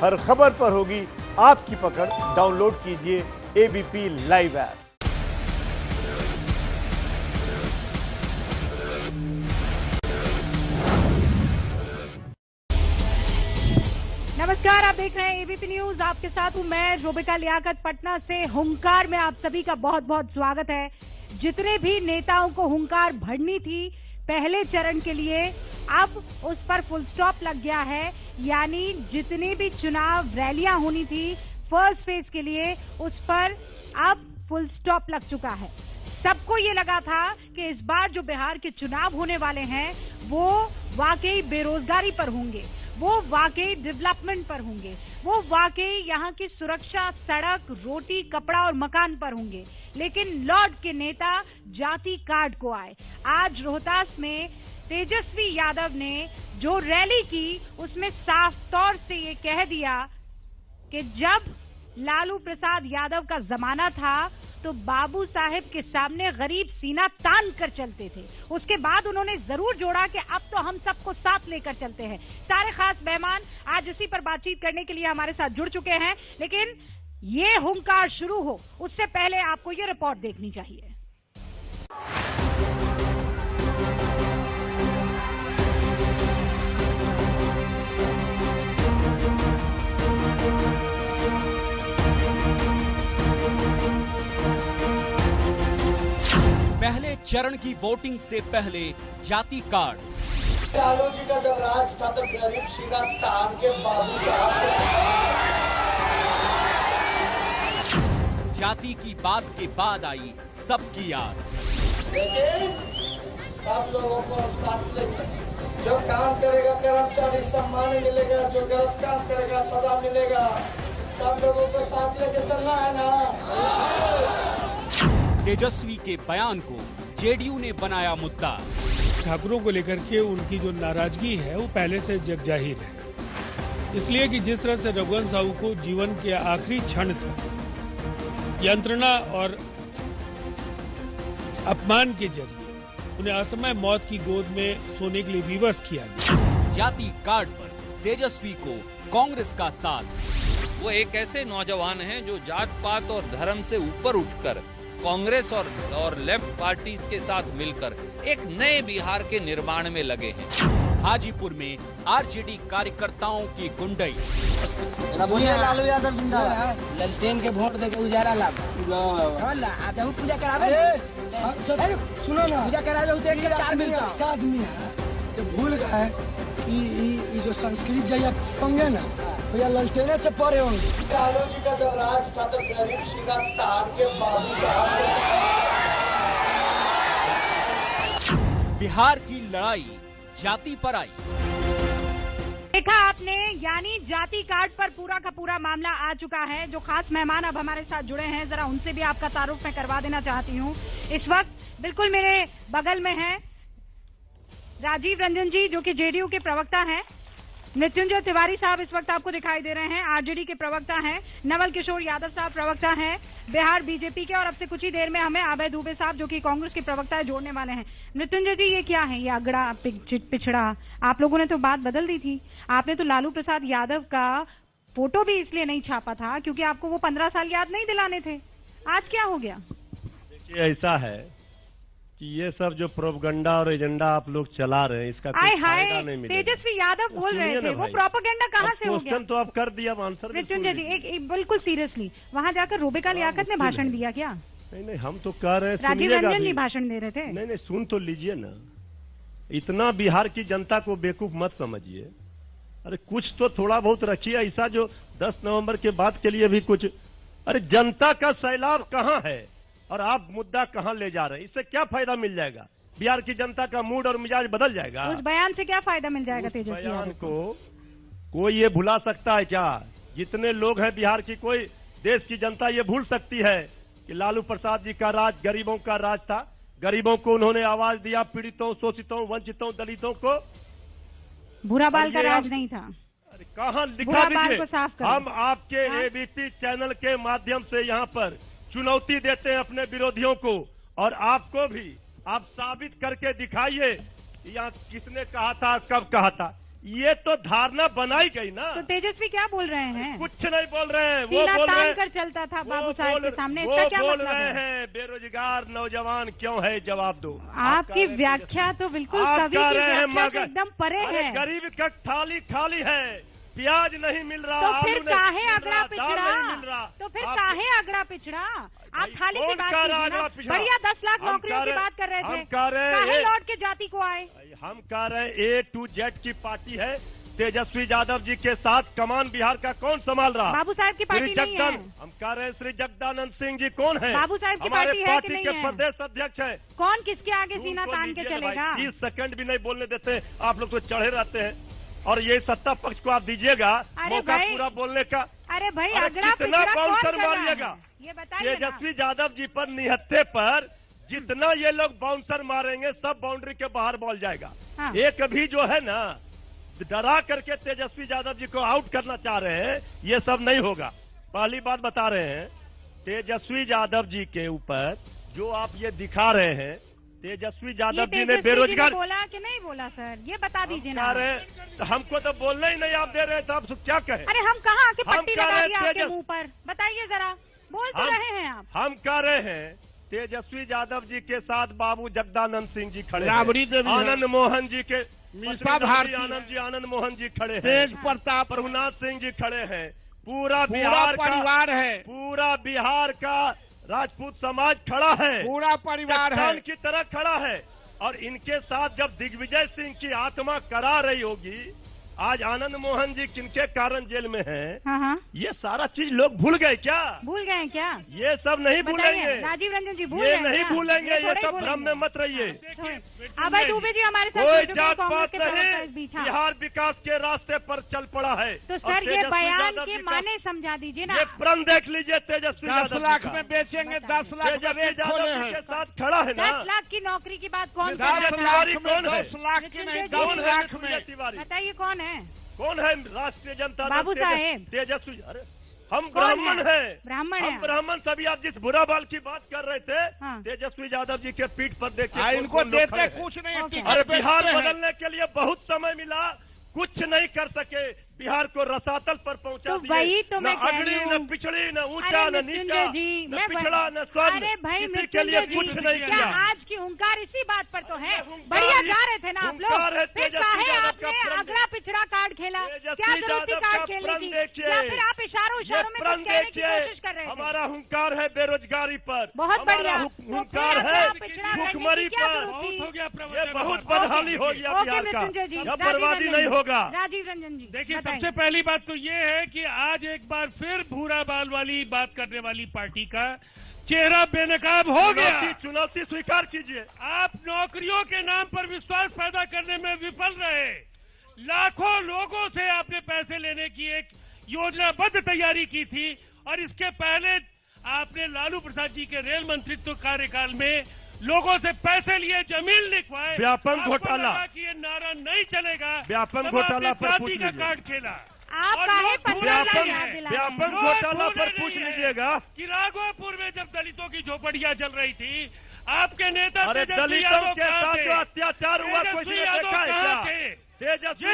हर खबर पर होगी आपकी पकड़। डाउनलोड कीजिए एबीपी लाइव ऐप। नमस्कार, आप देख रहे हैं एबीपी न्यूज। आपके साथ हूं मैं रोबिका लियाकत। पटना से हुंकार में आप सभी का बहुत बहुत स्वागत है। जितने भी नेताओं को हुंकार भरनी थी पहले चरण के लिए, अब उस पर फुल स्टॉप लग गया है। यानी जितनी भी चुनाव रैलियां होनी थी फर्स्ट फेज के लिए, उस पर अब फुल स्टॉप लग चुका है। सबको ये लगा था कि इस बार जो बिहार के चुनाव होने वाले हैं वो वाकई बेरोजगारी पर होंगे, वो वाकई डेवलपमेंट पर होंगे, वो वाकई यहाँ की सुरक्षा, सड़क, रोटी, कपड़ा और मकान पर होंगे। लेकिन लौट के नेता जाति कार्ड को आए। आज रोहतास में तेजस्वी यादव ने जो रैली की उसमें साफ तौर से ये कह दिया कि जब लालू प्रसाद यादव का जमाना था तो बाबू साहेब के सामने गरीब सीना तान कर चलते थे। उसके बाद उन्होंने जरूर जोड़ा कि अब तो हम सबको साथ लेकर चलते हैं। सारे खास मेहमान आज इसी पर बातचीत करने के लिए हमारे साथ जुड़ चुके हैं। लेकिन ये हुंकार शुरू हो उससे पहले आपको ये रिपोर्ट देखनी चाहिए। पहले चरण की वोटिंग से पहले जाति कार्ड। लालू जी का जब राज था तो गरीब सीना तान के बाबू जाति की बात के बाद आई सबकी याद। लेकिन सब लोगों को साथ लेकर जो काम करेगा कर्मचारी सम्मान मिलेगा, जो गलत काम करेगा सजा मिलेगा। सब लोगों को साथ लेकर चलना है ना। तेजस्वी के बयान को जेडीयू ने बनाया मुद्दा। ठाकुरों को लेकर के उनकी जो नाराजगी है वो पहले से जग जाहिर है। इसलिए कि जिस तरह से रघुवंश साहू को जीवन के आखिरी क्षण तक यंत्रणा और अपमान के जरिए उन्हें असमय मौत की गोद में सोने के लिए विवश किया गया। जाति कार्ड पर तेजस्वी को कांग्रेस का साथ। वो एक ऐसे नौजवान हैं जो जात पात और धर्म से ऊपर उठकर कांग्रेस और लेफ्ट पार्टीज के साथ मिलकर एक नए बिहार के निर्माण में लगे हैं। हाजीपुर में आरजेडी कार्यकर्ताओं की गुंडई। लालू यादव जिंदाबाद। ललटेन के वोट देके उजारा लाभ आता हूँ पूजा करावे। सुनो ना, पूजा करा जाओ तो 4 मिलता आदमी है। भूल गए कि जो संस्कृत जया होंगे ना भैया ललटेने से परे होंगे। लालू जी का जब राज था तो गरीब सीना तान के बाबू बिहार की लड़ाई जाति पर आई। देखा आपने, यानी जाति कार्ड पर पूरा का पूरा मामला आ चुका है। जो खास मेहमान अब हमारे साथ जुड़े हैं, जरा उनसे भी आपका तारुफ मैं करवा देना चाहती हूँ। इस वक्त बिल्कुल मेरे बगल में है राजीव रंजन जी, जो कि जेडीयू के प्रवक्ता हैं। मृत्युंजय तिवारी साहब इस वक्त आपको दिखाई दे रहे हैं, आरजेडी के प्रवक्ता हैं। नवल किशोर यादव साहब प्रवक्ता हैं बिहार बीजेपी के। और अब से कुछ ही देर में हमें अभय दुबे साहब, जो कि कांग्रेस के प्रवक्ता है, जोड़ने वाले हैं। मृत्युंजय जी, ये क्या है, ये अगड़ा पिछड़ा? आप लोगों ने तो बात बदल दी थी। आपने तो लालू प्रसाद यादव का फोटो भी इसलिए नहीं छापा था क्योंकि आपको वो 15 साल याद नहीं दिलाने थे। आज क्या हो गया? देखिए, ऐसा है कि ये सब जो प्रोपगंडा और एजेंडा आप लोग चला रहे हैं, इसका कोई फायदा नहीं मिलेगा। तेजस्वी यादव बोल रहे थे, वो प्रोपगेंडा कहाँ से हो गया? क्वेश्चन तो आप कर दिया, आंसर। मृत्युंजय जी, एक बिल्कुल सीरियसली, वहाँ जाकर रोबिका लियाकत ने भाषण दिया क्या? नहीं, हम तो कह रहे हैं, राजीव रंजन जी भाषण दे रहे थे। नहीं, सुन तो लीजिए ना। इतना बिहार की जनता को बेवकूफ मत समझिए। अरे कुछ तो थोड़ा बहुत रखिए ऐसा जो 10 नवंबर के बाद के लिए भी कुछ। अरे जनता का सैलाब कहाँ है और आप मुद्दा कहाँ ले जा रहे हैं? इससे क्या फायदा मिल जाएगा? बिहार की जनता का मूड और मिजाज बदल जाएगा। उस बयान से क्या फायदा मिल जाएगा? तेजस्वी बयान को कोई ये भुला सकता है क्या? जितने लोग हैं बिहार की, कोई देश की जनता ये भूल सकती है कि लालू प्रसाद जी का राज गरीबों का राज था? गरीबों को उन्होंने आवाज दिया, पीड़ितों, शोषितों, वंचितों, दलितों को। भूरा बाल का राज नहीं था। अरे कहाँ लिखा दीजिए। हम आपके एबीपी चैनल के माध्यम से यहाँ पर चुनौती देते हैं अपने विरोधियों को, और आपको भी। आप साबित करके दिखाइए यहाँ किसने कहा था, कब कहा था। ये तो धारणा बनाई गई ना। तो तेजस्वी क्या बोल रहे हैं? कुछ नहीं बोल रहे हैं, वो सीना बोल रहे तान हैं, कर चलता था बाबू साहब के सामने, वो इसका क्या बोल मतलब रहे है? हैं बेरोजगार नौजवान क्यों है, जवाब दो। आपकी व्याख्या तो बिल्कुल कवि की व्याख्या से एकदम परे है। गरीब का थाली खाली है, प्याज नहीं मिल रहा, तो फिर काहे अगड़ा दाल नहीं मिल पिछड़ा? रहा। तो फिर काहे अगड़ा पिछड़ा? आप थाली की बात कीजिए ना। बढ़िया 10 लाख नौकरियों की बात कर रहे थे, काहे लौट के जाति को आए? हम कह रहे हैं A to Z की पार्टी है, तेजस्वी यादव जी के साथ कमान बिहार का कौन संभाल रहा? बाबू साहब की पार्टी नहीं है। हम कह रहे हैं श्री जगदानंद सिंह जी कौन है? बाबू साहब की हमारे पार्टी है कि पार्टी नहीं के है? प्रदेश अध्यक्ष है। कौन किसके आगे सीना तान के चलेगा? 30 सेकंड भी नहीं बोलने देते, आप लोग तो चढ़े रहते हैं। और ये सत्ता पक्ष को आप दीजिएगा मौका पूरा बोलने का। अरे भाई, कितना बाउंसर मारिएगा? ये बताइए। तेजस्वी यादव जी पर निहत्थे पर जितना ये लोग बाउंसर मारेंगे सब बाउंड्री के बाहर बॉल जाएगा। हाँ। एक भी जो है ना डरा करके तेजस्वी यादव जी को आउट करना चाह रहे हैं, ये सब नहीं होगा। पहली बात बता रहे हैं, तेजस्वी यादव जी के ऊपर जो आप ये दिखा रहे हैं, तेजस्वी यादव जी ने बेरोजगार बोला कि नहीं बोला सर, ये बता दीजिए ना। हमको तो बोलना ही नहीं आप दे रहे हैं, तो आप क्या कहें? अरे हम कहाँ आके पट्टी लगा दी आपके मुंह पर? बताइए जरा, बोल तो रहे हैं आप। हम कह रहे हैं तेजस्वी यादव जी के साथ बाबू जगदानंद सिंह जी खड़े हैं, आनंद मोहन जी के आनंद मोहन जी खड़े हैं, तेज प्रताप प्रभुनाथ सिंह जी खड़े हैं, पूरा बिहार परिवार है, पूरा बिहार का राजपूत समाज खड़ा है, पूरा परिवार है की तरह खड़ा है। और इनके साथ जब दिग्विजय सिंह की आत्मा करा रही होगी, आज आनंद मोहन जी किनके कारण जेल में हैं? हाँ। ये सारा चीज लोग भूल गए क्या? भूल गए क्या? ये सब नहीं भूलेंगे, राजीव रंजन जी ये नहीं भूलेंगे, ये सब भ्रम में मत रहिए। अभय दुबे जी हमारे साथ कोई जात पात नहीं, बिहार विकास के रास्ते पर चल पड़ा है। तो सर ये बयान के माने समझा दीजिए ना। ये प्रण देख लीजिए, तेजस्वी 10 लाख में बेचेंगे, 10 लाख तेजस्वी यादव के साथ खड़ा है ना। 10 लाख की नौकरी की बात कौन कर रहा है? 10 लाख कौन है? 10 लाख की नहीं, 10 लाख में बताइए कौन है? कौन है? राष्ट्रीय जनता बाबू साहेब तेजस्वी। अरे हम ब्राह्मण हैं, ब्राह्मण हम ब्राह्मण। सभी आप जिस बुरा बाल की बात कर रहे थे, तेजस्वी यादव जी के पीठ पर देखिए, इनको देते कुछ नहीं। अरे बिहार बदलने के लिए बहुत समय मिला, कुछ नहीं कर सके, बिहार को रसातल पर पहुंचा दिए। वही तो मैं कह रही हूं। न पिछड़ी, न ऊंचा, न नीचा, न पिछड़ा, न स्वर्ण। अरे भाई किसी के लिए कुछ नहीं किया। आज की हुंकार इसी बात पर तो है। बढ़िया जा रहे थे ना आप लोग, फिर काहे आपने अगला पिछड़ा कार्ड खेला? क्या जरूरत थी कार्ड खेलने की? या फिर आप इशारों में कुछ कहने की कोशिश कर रहे थे? हमारा हुंकार है बेरोजगारी पर, बहुत बढ़िया हुंकार है भुखमरी पर। ये बहुत बदहाली हो गया बिहार का, अब बर्बादी नहीं होगा। राजीव रंजन जी देखिए, सबसे पहली बात तो ये है कि आज एक बार फिर भूरा बाल वाली बात करने वाली पार्टी का चेहरा बेनकाब हो गया। चुनौती स्वीकार कीजिए। आप नौकरियों के नाम पर विश्वास पैदा करने में विफल रहे। लाखों लोगों से आपने पैसे लेने की एक योजनाबद्ध तैयारी की थी, और इसके पहले आपने लालू प्रसाद जी के रेल मंत्रित्व कार्यकाल में लोगों से पैसे लिए, जमीन लिखवाए। व्यापम घोटाला कि ये नारा नहीं चलेगा, व्यापम घोटाला पर पूछ का कार्ड खेला। आप काहे व्यापम घोटाला पर पूछ लीजिएगा कि राघोपुर में जब दलितों की झोपड़ियां जल रही थी, आपके नेता अरे दलितों के साथ जो अत्याचार हुआ कुछ नहीं देखा है क्या? तेजस्वी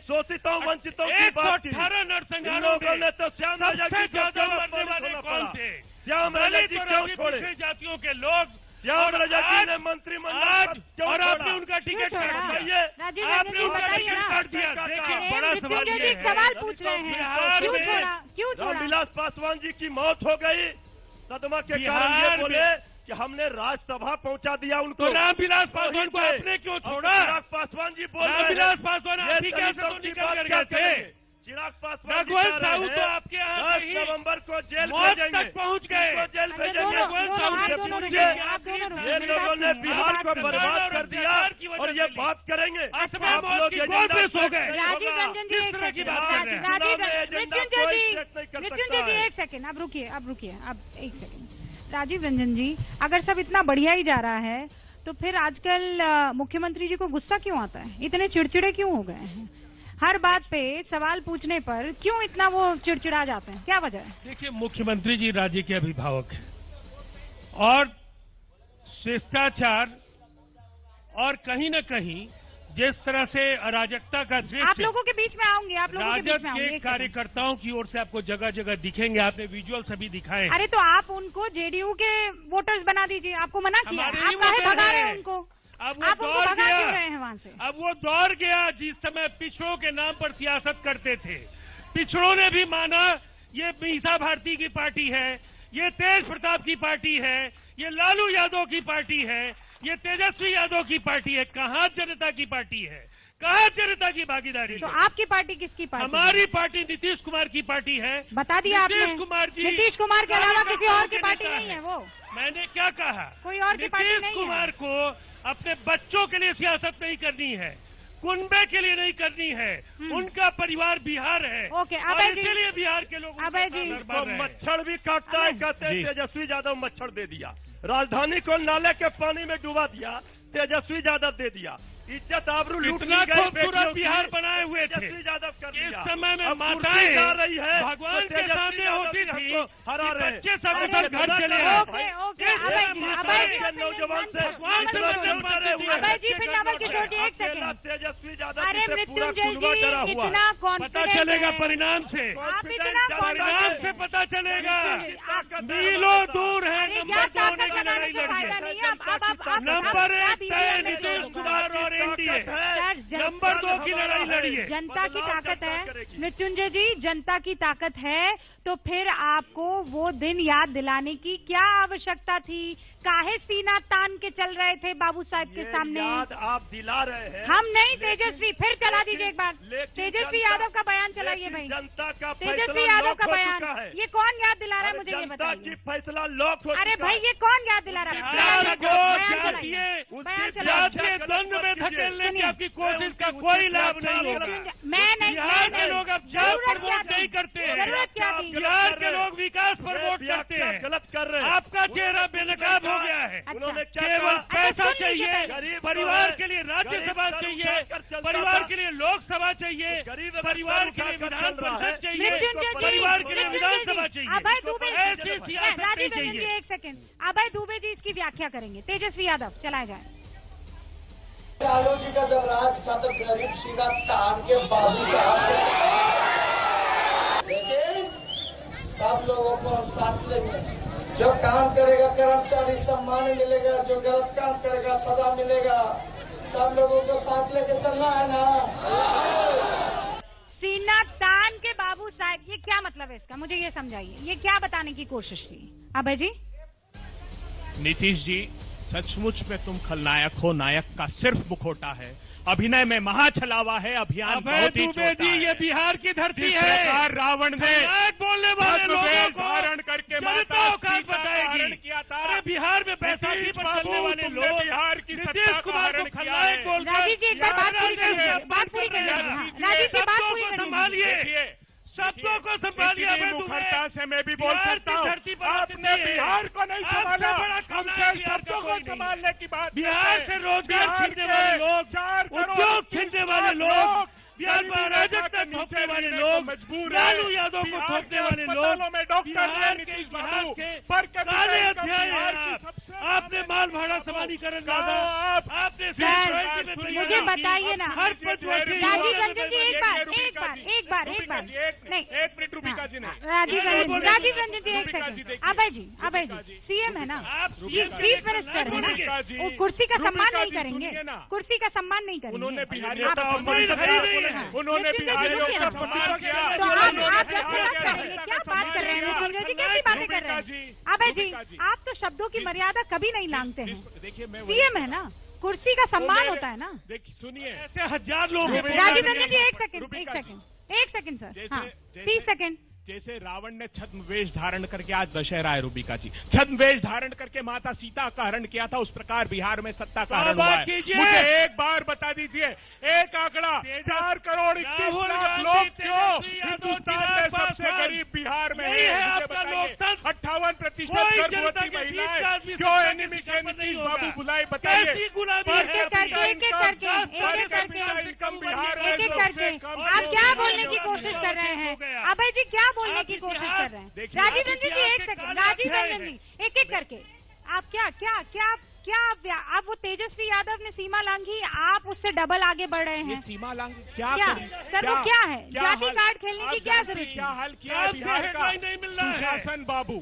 शोषितों वंचितों की बात की। 18 नरसंहारों लोगों ने तो श्याम राजा की कौन थे? श्याम राजा जी क्यों छोड़े? जातियों के लोग श्याम राजा जी ने मंत्रिमंडल और आपने उनका टिकट काट दिया। आपने उनका टिकट काट दिया। देखिए, बड़ा सवाल ये है, सवाल पूछ रहे हैं, क्यों छोड़ा? रामविलास पासवान जी की मौत हो गई, सदमा के कारण ये बोले कि हमने राज्यसभा पहुंचा दिया उनको। तो रामविलास पासवान को आपने क्यों छोड़ा? चिराग पासवान जी बोल रहे हैं, रामविलास पासवान आप ही कैसे तो निकल कर गए थे? चिराग पासवान जी रघुवंश साहू तो आपके यहाँ 10 नवंबर को जेल मौत भेजेंगे, तक पहुँच गए। जेल भेजेंगे। ये लोगों ने बिहार को बर्बाद कर दिया, और ये बात करेंगे आप लोग सो गए। राजीव रंजन जी एक सेकंड, मृत्युंजय जी एक सेकंड, अब रुकिए, अब एक सेकंड। राजीव रंजन जी, अगर सब इतना बढ़िया ही जा रहा है, तो फिर आजकल मुख्यमंत्री जी को गुस्सा क्यों आता है? इतने चिड़चिड़े क्यों हो गए हैं? हर बात पे सवाल पूछने पर क्यों इतना वो चिड़चिड़ा जाते हैं? क्या वजह है? देखिए, मुख्यमंत्री जी राज्य के अभिभावक हैं, और शिष्टाचार और कहीं न कहीं जिस तरह से अराजकता का दृश्य आप लोगों के बीच में आऊंगी, आप लोगों के बीच राजद में आऊंगी। के कार्यकर्ताओं की ओर से आपको जगह जगह दिखेंगे, आपने विजुअल सभी दिखाए। अरे तो आप उनको जेडीयू के वोटर्स बना दीजिए, आपको मना किया, हमारे आप ही काहे वोटर भगा रहे हैं। हैं उनको? अब वो आप उनको दौर भगा क्यों गया, रहे हैं वहाँ से? अब वो दौर गया जिस समय पिछड़ों के नाम पर सियासत करते थे। पिछड़ों ने भी माना ये मीसा भारती की पार्टी है, ये तेज प्रताप की पार्टी है, ये लालू यादव की पार्टी है, ये तेजस्वी यादव की पार्टी है। कहाँ जनता की पार्टी है, कहाँ जनता की भागीदारी तो है? आपकी पार्टी किसकी पार्टी? हमारी पार्टी नीतीश कुमार की पार्टी है। बता दिया आपने। नीतीश कुमार जी, नीतीश कुमार के अलावा किसी और की के पार्टी नेता नहीं है हैं। वो। मैंने क्या कहा? कोई और की पार्टी नहीं नीतीश है। कुमार को अपने बच्चों के लिए सियासत नहीं करनी है, कुनबे के लिए नहीं करनी है, उनका परिवार बिहार है। ओके, और अभय जी, इसीलिए बिहार के लोग अभय जी, तो मच्छर भी काटता है, कहते हैं तेजस्वी यादव मच्छर दे दिया। राजधानी को नाले के पानी में डुबा दिया, तेजस्वी यादव दे दिया। इज्जत आबरू इतना खूबसूरत बिहार बनाए हुए थे। तेजस्वी यादव कर इस दिया। समय में अब माताएं कुर्सी जा रही है, भगवान तो के तेजस्वी सामने यादव होती भी थी, हमको हरा कि रहे। बच्चे सब अरे उधर घर चले ओके, आए। ओके, अभय जी, अभय जी, नौजवान से भगवान से डरे हुए। अभय जी, फिर नंबर की छोटी एक अकेला सेकंड। तेजस्वी यादव अरे जी से पूरा मृत्युंजय कुनबा जी, डरा हुआ इतना है। पता कॉन्फिडेंट चलेगा है। परिणाम से, आप इतना परिणाम से पता चलेगा। मीलों दूर है नंबर 2 होने की लड़ाई लड़िए। नंबर 1 तय नीतीश कुमार और एनडीए, नंबर 2 की लड़ाई लड़िए। जनता की ताकत है मृत्युंजय जी, जनता की ताकत है तो फिर आपको वो दिन याद दिलाने की क्या आवश्यकता थी? काहे सीना तान के चल रहे थे बाबू साहब के सामने? याद आप दिला रहे हैं। हम नहीं तेजस्वी, फिर चला दीजिए एक बार। तेजस्वी यादव का बयान चलाइए भाई। जनता का तेजस्वी यादव का बयान, ये कौन याद दिला रहा है मुझे ये जनता की बताइए। फैसला लॉक हो अरे भाई ये कौन याद दिला रहा है? बिहार को बयान चलाइए। जातीय द्वंद्व में धकेलने की आपकी कोशिश का कोई लाभ नहीं होगा। मैं नहीं, बिहार के लोग अब जात पर जरूरत क्या वोट नहीं थी? करते हैं। जरूरत क्या थी? बिहार के लोग विकास पर वोट करते हैं। गलत कर रहे हैं। आपका चेहरा बेनकाब हो गया है। अच्छा। उन्होंने क्या केवल कहा? पैसा सुन लीजिए चाहिए, पहले। परिवार के लिए राज्यसभा गरीब चाहिए, उठाकर चलता परिवार था। के लिए लोकसभा चाहिए, गरीब परिवार के लिए उठाकर विधान चल रहा है। परिषद चाहिए, मृत्युंजय जी, परिवार के लिए मृत्युंजय विधानसभा जी, चाहिए। अभय दुबे जी, ऐसी सियासत नहीं राजीव रंजन जी चाहिए। एक सेकंड, अभय दुबे जी इसकी व्याख्या करेंगे। तेजस्वी यादव चलाए जाए। लालू जी का जब राज था तो गरीब सीधा तान के बाबू साहब के लेकिन सब लोगों को साथ लेंगे। जो काम करेगा कर्मचारी सम्मान मिलेगा, जो गलत काम करेगा सजा मिलेगा। सब लोगों को साथ लेके चलना है ना। सीना तान के बाबू साहब, ये क्या मतलब है इसका? मुझे ये समझाइए, ये क्या बताने की कोशिश थी? अभय जी, नीतीश जी, सचमुच में तुम खलनायक हो, नायक का सिर्फ मुखौटा है, अभिनय में महा छलावा है, अभियान अभय बहुत ही दुबे छोटा जी, है। ये बिहार की धरती जिस है। प्रकार रावण ने नायक बोलने वाले लोगों को धारण करके जनता माता औकात सीता का बताएगी। हरण किया था। अरे बिहार में बैसाखी नीतीश पर बाबू, चलने वाले तुमने लोग बिहार की नीतीश सत्ता का कुमार को हरण किया खलनायक है। बोलकर राजीव जी एक बार बात पूरी कर लीजिए, बात पूरी कर लीजिए। हाँ, राजीव जी बात पूरी कर संभालिए, देखिए, शब्दों को संभालिए। इतनी अभय दुबे, मुखरता से मैं भी बोल बिहार सकता की हूँ। धरती पर आपने आते हैं। बिहार को नहीं आपसे संभाला, बड़ा हमसे खलनायक बिहार का शब्दों को कोई नहीं है। संभालने की बात बिहार करते से हैं। रोजगार बिहार छीनने के वाले लोग, 4 करोड़ उद्योग छीनने वाले लोग, बिहार में गरीबी अराजकता रेखा के थोपने नीचे वाले रहने लोग, को मजबूर है। लालू यादव को बिहार थोपने के वाले लोग, अस्पतालों में डॉक्टर बिहार नहीं, के नीतीश बिहार बाबू, के पर कैपिटा काले इनकम अध्याय हैं बिहार की आप। सबसे आपने माल भाड़ा समानीकरण लादा, आपने सर, मुझे बताइए ना। हर पद राजीव रंजन जी एक बार नहीं, एक मिनट रूबिका जी नहीं। राजीव रंजन जी एक सेकंड। अभय जी सीएम है ना, चीफ मिनिस्टर है ना, वो कुर्सी का सम्मान नहीं करेंगे, कुर्सी का सम्मान नहीं करेंगे। उन्होंने बिहारी आप- उन्होंने बिहारियों का सम्मान किया। तो आप जब से बात करेंगे, क्या बात कर रहे हैं मृत्युंजय जी, कैसी बातें कर रहे हैं? अभय जी, आप तो शब्दों की मर्यादा कभी नहीं लांघते हैं। देखिए मैं सीएम है ना, कुर्सी का सम्मान होता है ना। देखिए सुनिए, ऐसे हजार लोग हैं। राजीव रंजन जी एक सेकंड रूबिका जी। सर, जैसे- हाँ जैसे- 30 सेकंड। जैसे रावण ने छद्म वेश धारण करके, आज दशहरा है रूबिका जी, छद्म वेश धारण करके माता सीता का हरण किया था, उस प्रकार बिहार में सत्ता का हरण हुआ है। कीजिए। मुझे एक बार बता दीजिए, एक आंकड़ा 4 करोड़ 21 लाख लोग क्यों हिंदुस्तान में सबसे गरीब बिहार में यही है है? मुझे आपका बताइए, लोकतंत्र। 58% कोई जनता गर्भवती के बीच महिलाएं का आदमी क्यों सत्ता एनिमी के के बीच में नीतीश नहीं होगा। बाबू बुलाई कैसी बताइए। गुलामी पर है? कैपिटा एक एक करके, इनकम, एक एक करके, कैपिटा इनकम बिहार में एक एक सबसे करके कम आप लोग क्या हैं। बोलने की कोशिश कर रहे हैं? अभय जी क्या बोलने की कोशिश कर रहे हैं? देखिए, राजीव रंजन जी एक के सेकंड, काले राजीव अध्याय रंजन हैं। जी एक एक करके आप क्या क्या क्या क्या आप वो तेजस्वी यादव ने सीमा लांघी, आप उस से डबल आगे बढ़ रहे हैं। सीमा लांग क्या सर वो क्या है? जाति कार्ड खेलने की क्या जरूरत है? क्या हल किया बिहार का? सुशासन बाबू,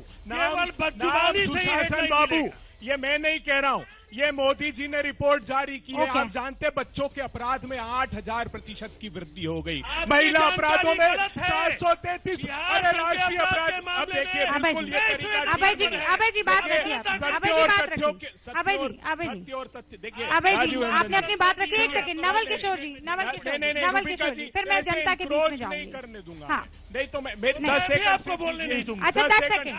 सुशासन बाबू, ये मैं नहीं कह रहा हूँ, ये मोदी जी ने रिपोर्ट जारी की है। आप जानते बच्चों के अपराध में 8000% की वृद्धि हो गई, महिला अपराधों में 733। अरे राष्ट्रीय अपराध, अब देखिए बिल्कुल ये अभय जी बात रखिए, और तथ्य देखिए। अभय जी आपने अपनी बात रखी। एक सेकंड, नवल किशोर जी, नवल किशोर जी, फिर मैं जनता के बीच में जाऊंगी। नहीं करने दूंगा। हाँ नहीं तो मैं 10 सेकंड आपको बोलने नहीं दूंगा। अच्छा 10 सेकंड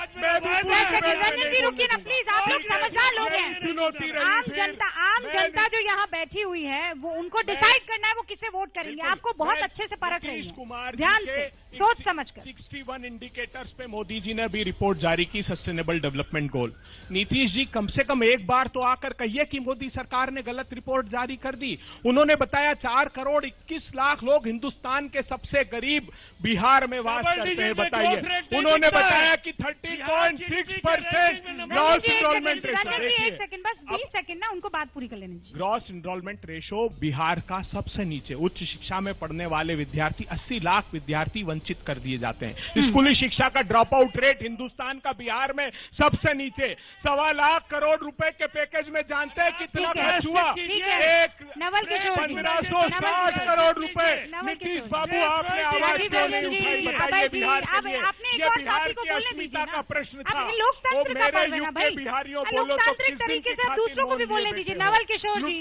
रंजन जी रुकिए ना प्लीज, आप लोग समझदार लोग हैं। आम जनता जो यहाँ बैठी हुई है वो उनको डिसाइड करना है वो किसे वोट करेंगे। आपको बहुत अच्छे से परख रही है, ध्यान से सोच समझ कर। 61 इंडिकेटर्स पे मोदी जी ने अभी रिपोर्ट जारी की, sustainable development goal. Nitish ji कम से कम एक बार तो आकर कहिए कि मोदी सरकार ने गलत रिपोर्ट जारी कर दी। उन्होंने बताया 4 करोड़ 21 लाख लोग हिंदुस्तान के सबसे गरीब बिहार में वास करते हैं। बताइए, उन्होंने बताया कि 30.6% ग्रॉस इनरोलमेंट रेशो। एक सेकंड, बस 20 सेकंड ना, उनको बात पूरी कर लेने दीजिए। ग्रॉस इनरोलमेंट रेशो बिहार का सबसे नीचे। उच्च शिक्षा में पढ़ने वाले विद्यार्थी 80 लाख विद्यार्थी वंचित कर दिए जाते हैं। स्कूली शिक्षा का ड्रॉप आउट रेट हिंदुस्तान का बिहार में सबसे नीचे। 1.25 लाख करोड़ रुपए के पैकेज में जानते हैं कितना खर्च हुआ? 1560 करोड़ रुपए। नीतीश बाबू आपने आवाज क्यों नहीं उठाई? बताइए बिहार के लिए। ये बिहार की अस्मिता का प्रश्न था। वो मेरे युग के बिहारियों बोलो तो किस दिन की दूसरों को भी बोलने दीजिए। नवल किशोर जी,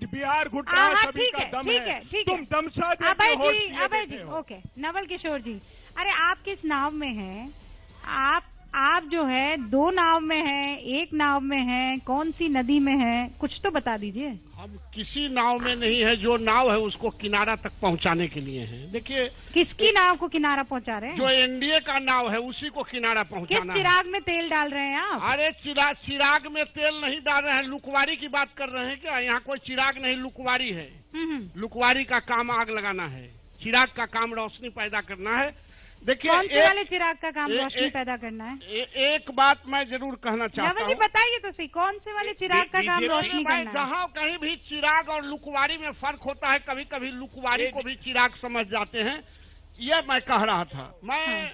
बिहार घुट रहा, सभी का दम है, तुम दमसा देते हो। अभय जी ओके। नवल किशोर जी, अरे आप किस नाव में हैं? आप जो है 2 नाव में हैं, 1 नाव में हैं, कौन सी नदी में है, कुछ तो बता दीजिए। हम किसी नाव में नहीं है, जो नाव है उसको किनारा तक पहुंचाने के लिए है। देखिए, किसकी नाव को किनारा पहुंचा रहे हैं? जो एनडीए का नाव है उसी को किनारा पहुंचाना है। किस चिराग में तेल डाल रहे हैं आप? अरे चिराग में तेल नहीं डाल रहे हैं, लुकवारी की बात कर रहे हैं क्या? यहाँ कोई चिराग नहीं, लुकवारी है। लुकवारी का काम आग लगाना है, चिराग का काम रोशनी पैदा करना है। देखिए, कौन से वाले चिराग का काम रोशनी पैदा करना है? एक बात मैं जरूर कहना चाहता हूँ। बताइए तो सही, कौन से वाले चिराग का काम रोशनी करना है? जहाँ कहीं भी चिराग और लुकवारी में फर्क होता है, कभी कभी लुकवारी को भी चिराग समझ जाते हैं, ये मैं कह रहा था। मैं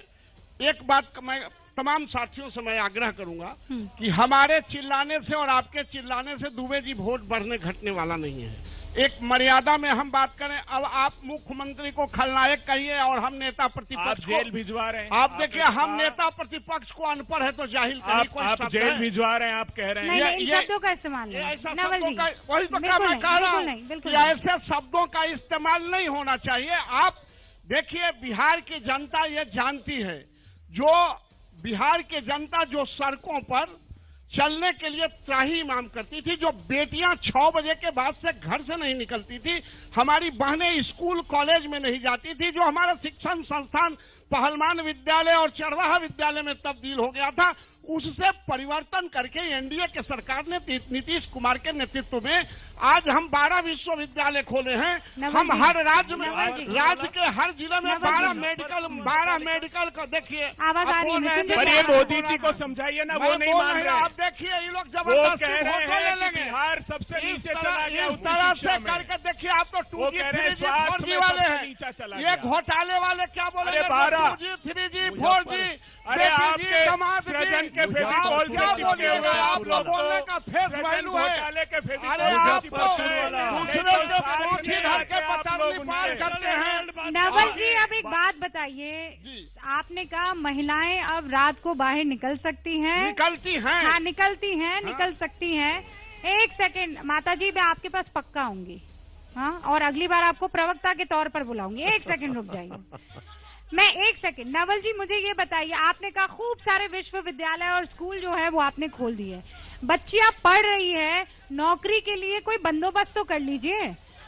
एक बात मैं तमाम साथियों से मैं आग्रह करूंगा कि हमारे चिल्लाने से और आपके चिल्लाने से दुबे जी वोट बढ़ने घटने वाला नहीं है। एक मर्यादा में हम बात करें। अब आप मुख्यमंत्री को खलनायक कहिए और हम नेता प्रतिपक्ष जेल भिजवा रहे हैं। आप देखिए, हम नेता प्रतिपक्ष को अनपढ़ है तो जाहिल कहिए। आप जेल भिजवा रहे हैं, आप कह रहे हैं ये शब्दों का इस्तेमाल वही तो क्या मैं कह रहा हूँ कि ऐसे शब्दों का इस्तेमाल नहीं होना चाहिए। आप देखिए, बिहार की जनता ये जानती है, जो बिहार की जनता जो सड़कों पर चलने के लिए त्राही मांग करती थी, जो बेटियां 6 बजे के बाद से घर से नहीं निकलती थी, हमारी बहनें स्कूल कॉलेज में नहीं जाती थी, जो हमारा शिक्षण संस्थान पहलवान विद्यालय और चरवाहा विद्यालय में तब्दील हो गया था, उससे परिवर्तन करके एनडीए के सरकार ने नीतीश कुमार के नेतृत्व में आज हम 12 विश्वविद्यालय खोले हैं। हम हर राज्य में, राज्य के हर जिले में 12 मेडिकल को देखिए। पर ये मोदी जी को समझाइए ना, वो नहीं मान रहे। आप देखिए, ये लोग जबरदस्ती ले लेंगे। बिहार सबसे नीचे चला गया उस तरह से करके देखिए। आप तो 2G 3G 4G वाले हैं, ये घोटाले वाले क्या बोले? 2G 3G 4G। अरे आपके सृजन के फेविकॉल क्या बोले हुए? आप लोग बोलने का फेस वैल्यू है। घोटाले के फेविकॉल करते हैं। नवल जी, अब एक बात बताइए, आपने कहा महिलाएं अब रात को बाहर निकल सकती हैं? निकलती हैं। हाँ निकलती हैं, निकल सकती हैं। एक सेकंड माता जी, मैं आपके पास पक्का आऊंगी, हाँ, और अगली बार आपको प्रवक्ता के तौर पर बुलाऊंगी। एक सेकंड रुक जाइए। मैं एक सेकंड, नवल जी मुझे ये बताइए, आपने कहा खूब सारे विश्वविद्यालय और स्कूल जो है वो आपने खोल दिए, बच्चियां पढ़ रही है, नौकरी के लिए कोई बंदोबस्त तो कर लीजिए।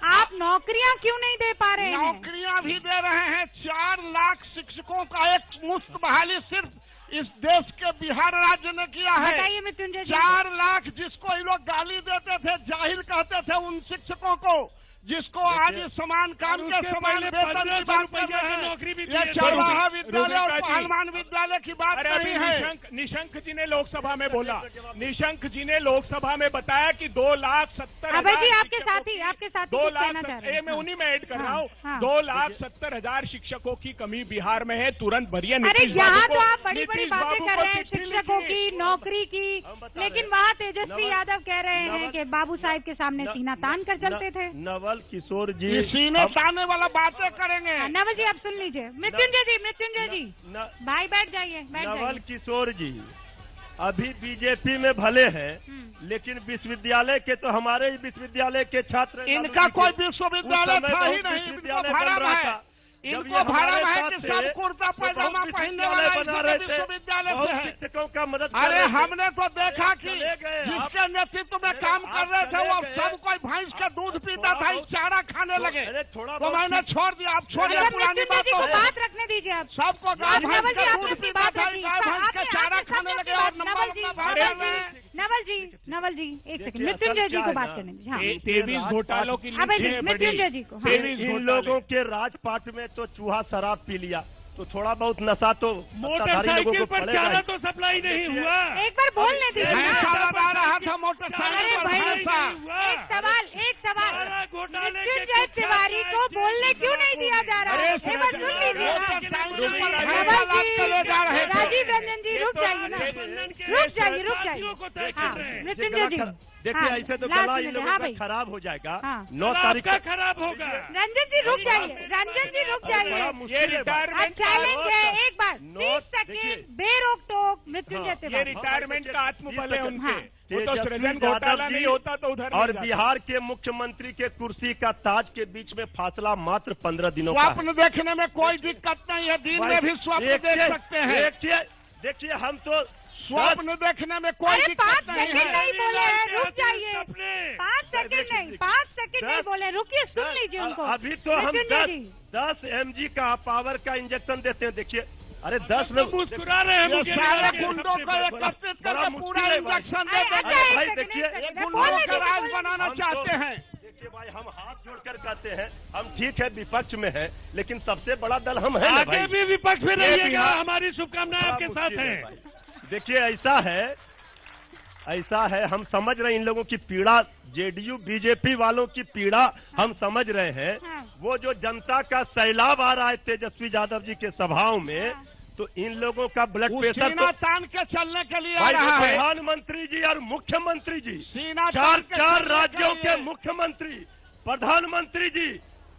आप नौकरियां क्यों नहीं दे पा रहे हैं? नौकरियां भी दे रहे हैं। 4 लाख शिक्षकों का एक मुफ्त बहाली सिर्फ इस देश के बिहार राज्य ने किया है। बताइए मृत्युंजय जी। 4 लाख जिसको ये लोग गाली देते थे, जाहिल कहते थे, उन शिक्षकों को जिसको आज समान काम के समान वेतन की बात कर रहे हैं। नौकरी भी ये चरवाहा विद्यालय और पहलवान विद्यालय की बात कर रही है। निशंक जी ने लोकसभा में बोला, निशंक जी ने लोकसभा में बताया कि 2,70,000 आपके साथ 2,00,000 मैं उन्हीं में ऐड कर रहा हूँ। 2,70,000 शिक्षकों की कमी बिहार में है, तुरंत भरिए। अरे यहाँ तो आप बड़ी बड़ी बातें कर रहे हैं शिक्षकों की, नौकरी की, लेकिन वहाँ तेजस्वी यादव कह रहे हैं कि बाबू साहब के सामने सीना तान कर चलते थे। नवल किशोर जी सीने ताने वाला बातें करेंगे। नवल जी आप सुन लीजिए। मृत्युंजय जी भाई बैठ जाइए। नवल किशोर जी अभी बीजेपी में भले हैं, लेकिन विश्वविद्यालय के तो हमारे विश्वविद्यालय के छात्र, इनका कोई विश्वविद्यालय था ही नहीं, इनको भरम है। इनको भरम है कि सब कुर्ता पैजामा पहनने वाला विश्वविद्यालय से है। शिक्षकों का मदद। अरे हमने तो देखा कि जिसके नेतृत्व में काम कर रहे थे वो सब कोई भैंस का दूध पीता था, चारा खाने लगे, तो मैंने छोड़ दिया। आप छोड़िए पुरानी बात रखने दीजिए। आप सबको गाय भैंस का दूध पीता था, गाय भैंस का चारा खाने लगे। और नवल जी एक सेकंड, मृत्युंजय जी को बात करने दीजिए। 23 घोटालों की मृत्युंजय जी को। इन लोगों के राजपाट में तो चूहा शराब पी लिया, तो थोड़ा बहुत नशा तो मोटरसाइकिल पर चारा तो सप्लाई नहीं हुआ। एक बार बोलने दीजिए। आ रहा था मोटरसाइकिल पर। एक सवाल मृत्युंजय तिवारी को बोलने क्यों नहीं दिया जा रहा है? राजीव रंजन जी रुक जाइए ना, रुक जाइए। मृत्युंजय जी देखिए ऐसे तो गला इन लोगों का खराब हो जाएगा। 9 तारीख का खराब होगा। रंजन जी रुक जाइए। ये रिटायरमेंट चैलेंज है, एक बार 30 सेकंड बेरोक टोक। मृत्युंजय तिवारी ये रिटायरमेंट का आत्मबल है उनके। वो तो सृजन घोटाला नहीं होता तो उधर। और बिहार के मुख्यमंत्री के कुर्सी का ताज के बीच में फासला मात्र 15 दिनों का। स्वप्न देखने में कोई दिक्कत नहीं है, दिन में भी स्वप्न देख सकते हैं। देखिए हम तो स्वप्न देखने में कोई दिक्कत नहीं है। नहीं बोले, रुक जाइए। 5 सेकंड नहीं बोले, रुकिए, सुन लीजिए उनको। अभी तो हम 10 mg का पावर का इंजेक्शन देते हैं। देखिए अरे 10 में मुस्कुरा रहे हैं। सारे गुंडों को एकत्रित करके पूरा इंजेक्शन देते हैं। भाई देखिए गुंडों का राज बनाना चाहते हैं। देखिए भाई हम हाथ जोड़कर कहते हैं, हम ठीक है विपक्ष में है, लेकिन सबसे बड़ा दल हम हैं। आगे भी विपक्ष में रहिएगा, हमारी शुभकामनाएं आपके साथ हैं। देखिए ऐसा है हम समझ रहे हैं इन लोगों की पीड़ा, जेडीयू बीजेपी वालों की पीड़ा हम समझ रहे हैं। वो जो जनता का सैलाब आ रहा है तेजस्वी यादव जी के सभाओं में, तो इन लोगों का ब्लड प्रेशर तो तान के चलने के लिए आ रहा है। प्रधानमंत्री जी और मुख्यमंत्री जी, सीना 4 राज्यों के मुख्यमंत्री, प्रधानमंत्री जी,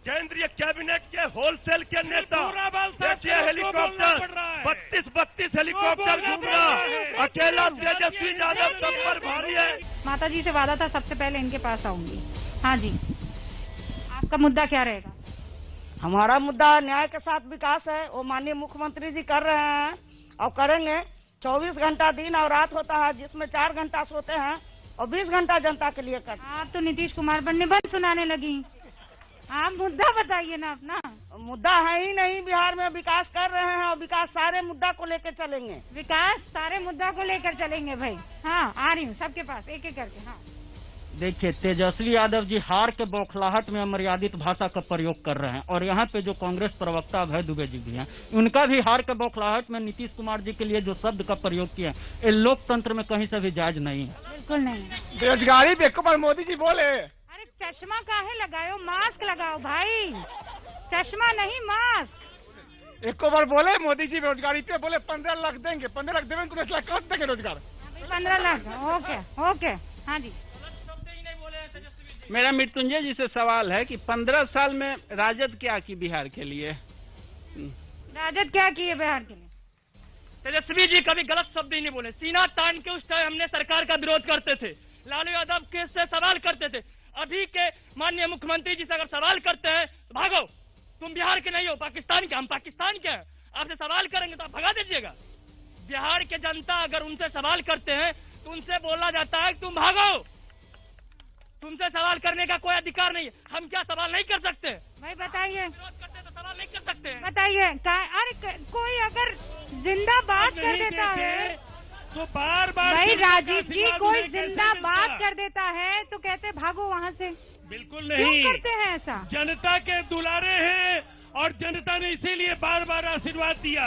केंद्रीय कैबिनेट के होलसेल के नेता, देखिए हेलीकॉप्टर 32 हेलीकॉप्टर घूम रहा, अकेला तेजस्वी यादव सब पर भारी है। माता जी से वादा था सबसे पहले इनके पास आऊंगी। हाँ जी, आपका मुद्दा क्या रहेगा? हमारा मुद्दा न्याय के साथ विकास है। वो माननीय मुख्यमंत्री जी कर रहे हैं और करेंगे। 24 घंटा दिन और रात होता है, जिसमें 4 घंटा सोते हैं और 20 घंटा जनता के लिए करते हैं। आप तो नीतीश कुमार पर निबंध सुनाने लगी। आप मुद्दा बताइए ना अपना। मुद्दा है ही नहीं, बिहार में विकास कर रहे हैं और विकास सारे मुद्दा को लेकर चलेंगे। विकास सारे मुद्दा को लेकर चलेंगे भाई। हाँ आ रही हूँ सबके पास एक एक करके। हाँ देखिए तेजस्वी यादव जी हार के बौखलाहट में अमर्यादित भाषा का प्रयोग कर रहे हैं, और यहाँ पे जो कांग्रेस प्रवक्ता अभय दुबे जी भी हैं, उनका भी हार के बौखलाहट में नीतीश कुमार जी के लिए जो शब्द का प्रयोग किया ये लोकतंत्र में कहीं से भी जायज नहीं है। बिल्कुल नहीं। बेरोजगारी देखो पर मोदी जी बोले। अरे चश्मा काहे लगाओ, मास्क लगाओ भाई, चश्मा नहीं मास्क। एक बार बोले मोदी जी बेरोजगारी पे बोले 15 लाख देंगे, 15 लाख देंगे, 19 लाख कब देंगे रोजगार? 15 लाख। ओके हाँ जी। मेरा मृत्युंजय जी से सवाल है कि 15 साल में राजद क्या की बिहार के लिए? राजद क्या किए बिहार के लिए? तेजस्वी जी कभी गलत शब्द ही नहीं बोले। सीना तान के उस टाइम हमने सरकार का विरोध करते थे, लालू यादव के से सवाल करते थे। अभी के माननीय मुख्यमंत्री जी से अगर सवाल करते हैं तो भागो, तुम बिहार के नहीं हो, पाकिस्तान के। हम पाकिस्तान के हैं, आपसे सवाल करेंगे तो आप भगा दीजिएगा। बिहार के जनता अगर उनसे सवाल करते हैं तो उनसे बोला जाता है तुम भागो, तुमसे सवाल करने का कोई अधिकार नहीं है। हम क्या सवाल नहीं कर सकते? भाई बताइए, करते तो सवाल नहीं कर सकते हैं। बताइए। अरे कोई अगर जिंदाबाद कर देता है तो बार भाई राजीव जी, कोई जिंदाबाद कर देता है तो कहते भागो वहाँ से। बिल्कुल क्यों नहीं करते हैं ऐसा? जनता के दुलारे हैं और जनता ने इसीलिए बार बार आशीर्वाद दिया।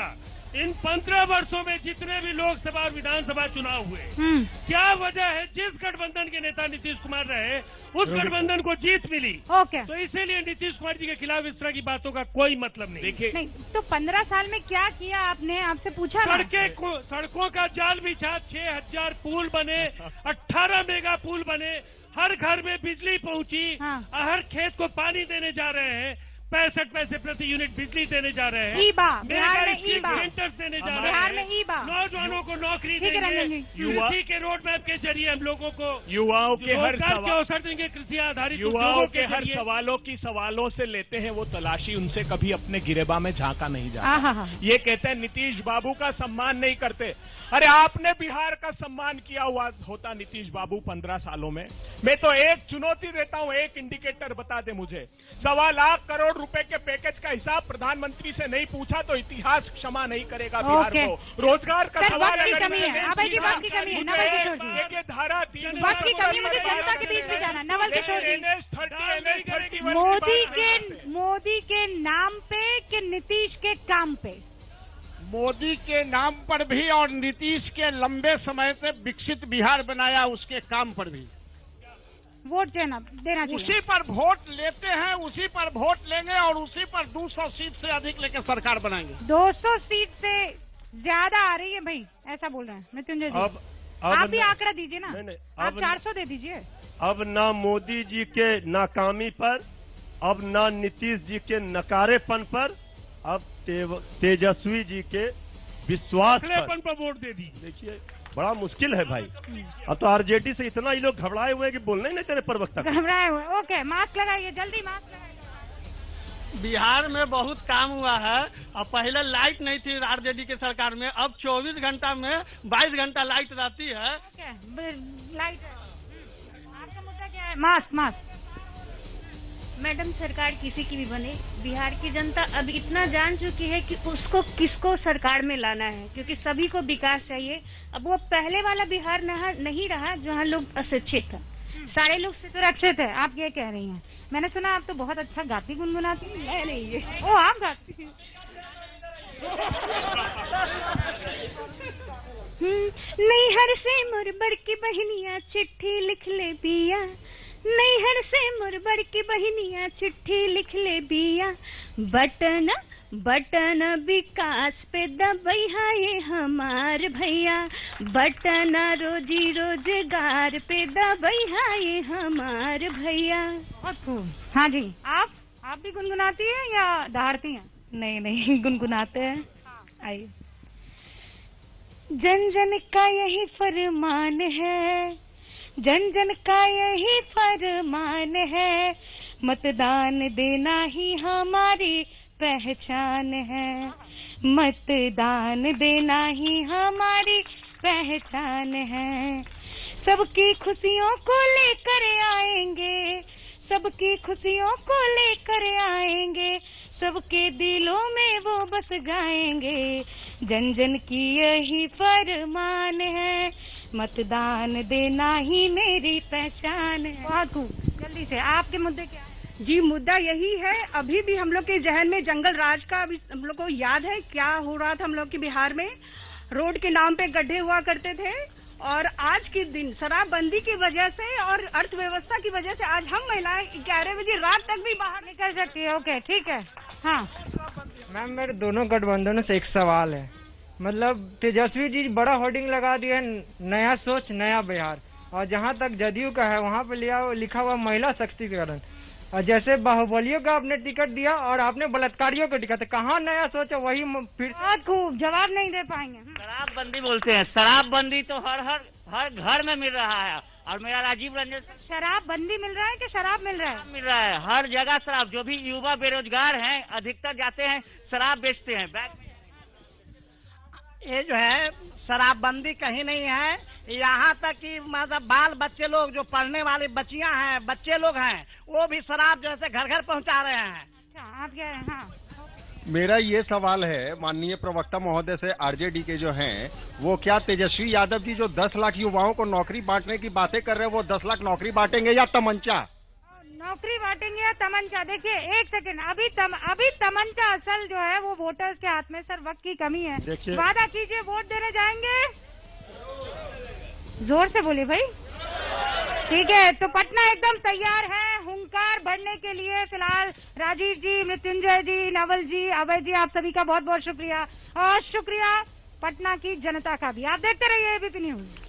इन 15 वर्षों में जितने भी लोकसभा और विधानसभा चुनाव हुए, क्या वजह है? जिस गठबंधन के नेता नीतीश कुमार रहे उस गठबंधन को जीत मिली। ओके। तो इसीलिए नीतीश कुमार जी के खिलाफ इस तरह की बातों का कोई मतलब नहीं। देखिए नहीं, तो 15 साल में क्या किया आपने? आपसे पूछा ना। सड़कों का जाल बिछा, 6000 पुल बने, 18 मेगा पुल बने, हर घर में बिजली पहुंची, हर खेत को पानी देने जा रहे हैं, 65 पैसे प्रति यूनिट बिजली देने जा रहे हैं, बिहार में ईबा देने जा रहे हैं, नौजवानों को नौकरी देंगे, कृषि के रोड मैप के जरिए हम लोगों को युवाओं के हर अवसर देंगे, कृषि आधारित युवाओं के हर सवालों से लेते हैं वो तलाशी, उनसे कभी अपने गिरेबा में झांका नहीं जाता। ये कहते हैं नीतीश बाबू का सम्मान नहीं करते। अरे आपने बिहार का सम्मान किया हुआ होता नीतीश बाबू 15 सालों में। मैं तो एक चुनौती देता हूं, एक इंडिकेटर बता दे मुझे। 1.25 लाख करोड़ रुपए के पैकेज का हिसाब प्रधानमंत्री से नहीं पूछा तो इतिहास क्षमा नहीं करेगा बिहार को। रोजगार का सवाल अगर धारा 3 मोदी के नाम पे कि नीतीश के काम पे? मोदी के नाम पर भी और नीतीश के लंबे समय से विकसित बिहार बनाया उसके काम पर भी वोट देना चाहिए। उसी पर वोट लेते हैं, उसी पर वोट लेंगे और उसी पर 200 सीट से अधिक लेकर सरकार बनाएंगे। 200 सीट से ज्यादा आ रही है भाई, ऐसा बोल रहे हैं मृत्युंजय जी। आप भी आंकड़ा दीजिए ना। आप 400 दे दीजिए। अब ना मोदी जी के नाकामी पर, अब ना नीतीश जी के नकारेपन पर, अब तेजस्वी जी के विश्वास पर वोट दे दी। देखिए बड़ा मुश्किल है भाई। अब तो आरजेडी से इतना ये लोग घबराए हुए हैं कि बोलने ही नहीं तेरे प्रवक्ता घबराए हुए। ओके, मास्क लगाइए, जल्दी मास्क लगाइए। बिहार में बहुत काम हुआ है। अब पहले लाइट नहीं थी आरजेडी के सरकार में, अब 24 घंटा में 22 घंटा लाइट रहती है। लाइट आपका मुद्दा क्या है? मास्क। मैडम, सरकार किसी की भी बने, बिहार की जनता अब इतना जान चुकी है कि उसको किसको सरकार में लाना है, क्योंकि सभी को विकास चाहिए। अब वो पहले वाला बिहार नहीं रहा जहाँ लोग अशिक्षित थे, सारे लोग सुरक्षित है। आप ये कह रही हैं। मैंने सुना आप तो बहुत अच्छा गाती गुनगुनाती हैं। नहीं, ओ आप गाती हैं। नैहर से मोर बड़की बहनिया चिट्ठी लिख ले बिया, नैहर से मोर बड़की बहनिया चिट्ठी लिख ले बिया, बटन विकास पे दबैया ये हमार भैया, बटन रोजी रोजगार पे दबैया ये हमार भैया। हाँ जी, आप भी गुनगुनाती हैं या दहाड़ती हैं? नहीं गुनगुनाते हैं। आइए। जन जन का यही फरमान है, जन जन का यही फरमान है, मतदान देना ही हमारी पहचान है, मतदान देना ही हमारी पहचान है। सबकी खुशियों को लेकर आएंगे, सबकी खुशियों को लेकर आएंगे, सबके दिलों में वो बस गाएंगे, जन जन की यही फरमान है, मतदान देना ही मेरी पहचान है। बहुत खूब, जल्दी से आपके मुद्दे क्या है? जी, मुद्दा यही है, अभी भी हम लोग के जहन में जंगल राज का अभी हम लोग को याद है क्या हो रहा था हम लोग के बिहार में। रोड के नाम पे गड्ढे हुआ करते थे और आज के दिन शराबबंदी की वजह से और अर्थव्यवस्था की वजह से आज हम महिलाएं 11 बजे रात तक भी बाहर निकल सकती है। ओके, ठीक है। हाँ मैम, मेरे दोनों गठबंधनों से एक सवाल है। मतलब तेजस्वी जी बड़ा होर्डिंग लगा दिया, नया सोच नया बिहार, और जहाँ तक जदयू का है वहाँ पे लिखा हुआ महिला सशक्तिकरण, और जैसे बाहुबलियों का आपने टिकट दिया और आपने बलात्कारियों को टिकट, कहाँ नया सोच है? वही फिर खूब जवाब नहीं दे पाएंगे। शराबबंदी बोलते हैं, शराबबंदी तो हर घर में मिल रहा है। और मेरा राजीव रंजन, शराबबंदी मिल रहा है कि शराब मिल रहा है? मिल रहा है, हर जगह शराब। जो भी युवा बेरोजगार हैं अधिकतर जाते हैं शराब बेचते हैं बैग में। ये जो है शराबबंदी कहीं नहीं है, यहाँ तक कि मतलब बाल बच्चे लोग जो पढ़ने वाली बच्चियां हैं, बच्चे लोग हैं, वो भी शराब जैसे घर घर पहुँचा रहे हैं। आप क्या है? हाँ, मेरा ये सवाल है माननीय प्रवक्ता महोदय से, आरजेडी के जो हैं वो क्या तेजस्वी यादव जी जो 10 लाख युवाओं को नौकरी बांटने की बातें कर रहे हैं, वो 10 लाख नौकरी बांटेंगे या तमंचा? नौकरी बांटेंगे या तमंचा? देखिए एक सेकंड, अभी तमंचा असल जो है वो वोटर्स के हाथ में। सर वक्त की कमी है, वादा कीजिए वोट देने जाएंगे। जोर से बोलिए भाई। ठीक है, तो पटना एकदम तैयार है हुंकार भरने के लिए। फिलहाल राजीव जी, मृत्युंजय जी, नवल जी, अभय जी, आप सभी का बहुत बहुत शुक्रिया और शुक्रिया पटना की जनता का भी। आप देखते रहिए एबीपी न्यूज।